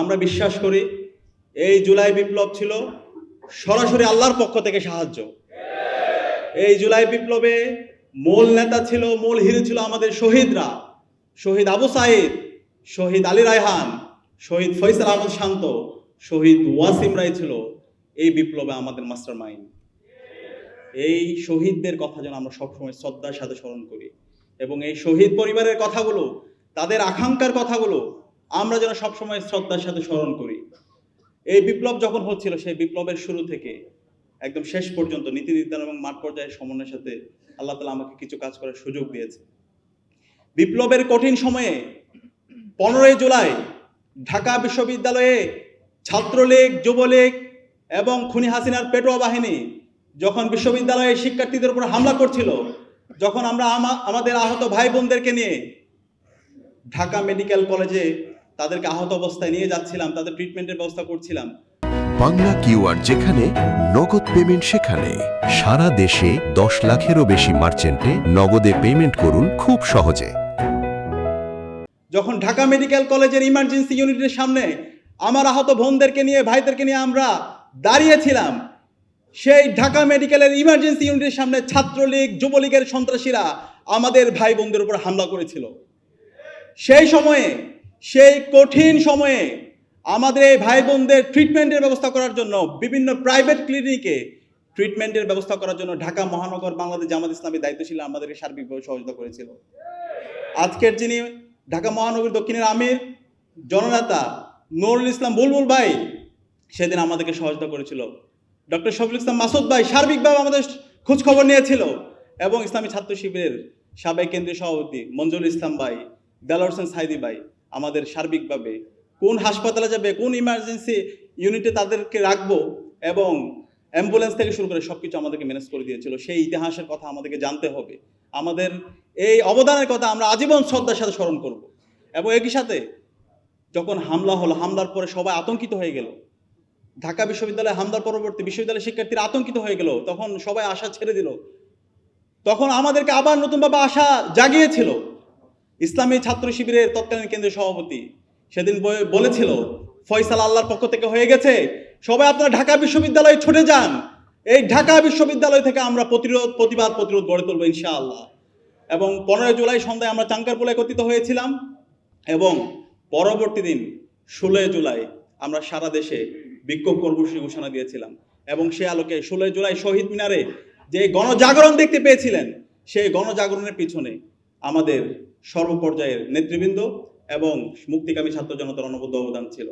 আমরা বিশ্বাস করি এই জুলাই বিপ্লব ছিল সরাসরি আল্লাহর পক্ষ থেকে সাহায্য। এই জুলাই বিপ্লবে মূল নেতা ছিল, মূল হিরো ছিল আমাদের শহীদরা। শহীদ আবু সাইদ, শহীদ আলী রায়হান, শহীদ ফয়সাল আহমদ শান্ত, শহীদ ওয়াসিম রায় ছিল এই বিপ্লবে আমাদের মাস্টার মাইন্ড। এই শহীদদের কথা যেন আমরা সবসময় শ্রদ্ধার সাথে স্মরণ করি এবং এই শহীদ পরিবারের কথাগুলো, তাদের আকাঙ্ক্ষার কথাগুলো আমরা যেন সবসময় শ্রদ্ধার সাথে স্মরণ করি। এই বিপ্লব যখন হচ্ছিল, সেই বিপ্লবের শুরু থেকে একদম শেষ পর্যন্ত নীতি নির্ধারণ এবং মাঠ পর্যায়ের সমন্বয়ের সাথে আল্লাহ তাআলা আমাকে কিছু কাজ করার সুযোগ দিয়েছে। বিপ্লবের কঠিন সময়ে 15 জুলাই ঢাকা বিশ্ববিদ্যালয়ে ছাত্রলীগ, যুবলীগ এবং খুনি হাসিনার পেটোয়া বাহিনী যখন বিশ্ববিদ্যালয়ের শিক্ষার্থীদের উপর হামলা করছিল, যখন আমরা আমাদের আহত ভাই বোনদেরকে নিয়ে ঢাকা মেডিকেল কলেজে তাদেরকে আহত অবস্থায় নিয়ে যাচ্ছিলাম, তাদের ট্রিটমেন্টের ব্যবস্থা করছিলাম। বাংলা কিউআর যেখানে নগদ পেমেন্ট সেখানে। সারা দেশে 10 লাখেরও বেশি মার্চেন্টে নগদে পেমেন্ট করুন খুব সহজে। যখন ঢাকা মেডিকেল কলেজের ইমার্জেন্সি ইউনিটের সামনে আমার আহত বোনদেরকে নিয়ে, ভাইদেরকে নিয়ে আমরা দাঁড়িয়েছিলাম, সেই ঢাকা মেডিকেলের ইমার্জেন্সি ইউনিটের সামনে ছাত্রলীগ, যুবলীগের সন্ত্রাসীরা আমাদের ভাই বোনদের উপর হামলা করেছিল। সেই সময়ে, সেই কঠিন সময়ে আমাদের এই ভাই বোনদের ট্রিটমেন্টের ব্যবস্থা করার জন্য বিভিন্ন প্রাইভেট ক্লিনিকে ট্রিটমেন্টের ব্যবস্থা করার জন্য ঢাকা মহানগর বাংলাদেশ জামাত ইসলামী দায়িত্বশীল আমাদেরকে সার্বিকভাবে সহযোগিতা করেছিল। আজকের যিনি ঢাকা মহানগর দক্ষিণের আমির জননেতা নুরুল ইসলাম বুলবুল ভাই সেদিন আমাদেরকে সহযোগিতা করেছিল। ডক্টর শফিকুল ইসলাম মাসুদ ভাই সার্বিকভাবে আমাদের খোঁজ খবর নিয়েছিল এবং ইসলামী ছাত্র শিবিরের সাবেক কেন্দ্রীয় সভাপতি মঞ্জুরুল ইসলাম ভাই, দেলোয়ার হোসেন সাইদি ভাই আমাদের সার্বিকভাবে কোন হাসপাতালে যাবে, কোন ইমার্জেন্সি ইউনিটে তাদেরকে রাখবো এবং অ্যাম্বুলেন্স থেকে শুরু করে সবকিছু আমাদেরকে ম্যানেজ করে দিয়েছিল। সেই ইতিহাসের কথা আমাদেরকে জানতে হবে। আমাদের এই অবদানের কথা আমরা আজীবন শ্রদ্ধার সাথে স্মরণ করব। এবং একই সাথে যখন হামলা হলো, হামলার পরে সবাই আতঙ্কিত হয়ে গেল। ঢাকা বিশ্ববিদ্যালয়ে হামলার পরবর্তী বিশ্ববিদ্যালয়ের শিক্ষার্থীরা আতঙ্কিত হয়ে গেল। তখন সবাই আশা ছেড়ে দিল। তখন আমাদেরকে আবার নতুনভাবে আশা জাগিয়েছিল ইসলামী ছাত্র শিবিরের তৎকালীন কেন্দ্রীয় সভাপতি। সেদিন বলেছিল, ফয়সাল আল্লাহর পক্ষ থেকে হয়ে গেছে, সবাই আপনারা ঢাকা বিশ্ববিদ্যালয়ে ছুটে যান। এই ঢাকা বিশ্ববিদ্যালয় থেকে আমরা প্রতিবাদ গড়ে তুলবো ইনশাআল্লাহ। এবং 15 জুলাই সন্ধ্যায় আমরা চাঙ্কারপুলে একত্রিত হয়েছিলাম এবং পরবর্তী দিন 16 জুলাই আমরা সারা দেশে বিক্ষোভ কর্মসূচি ঘোষণা দিয়েছিলাম। এবং সে আলোকে 16 জুলাই শহীদ মিনারে যে গণজাগরণ দেখতে পেয়েছিলেন, সেই গণজাগরণের পিছনে আমাদের সর্বপর্যায়ের নেতৃবৃন্দ এবং মুক্তিকামী ছাত্র জনতার অনবদ্য অবদান ছিল।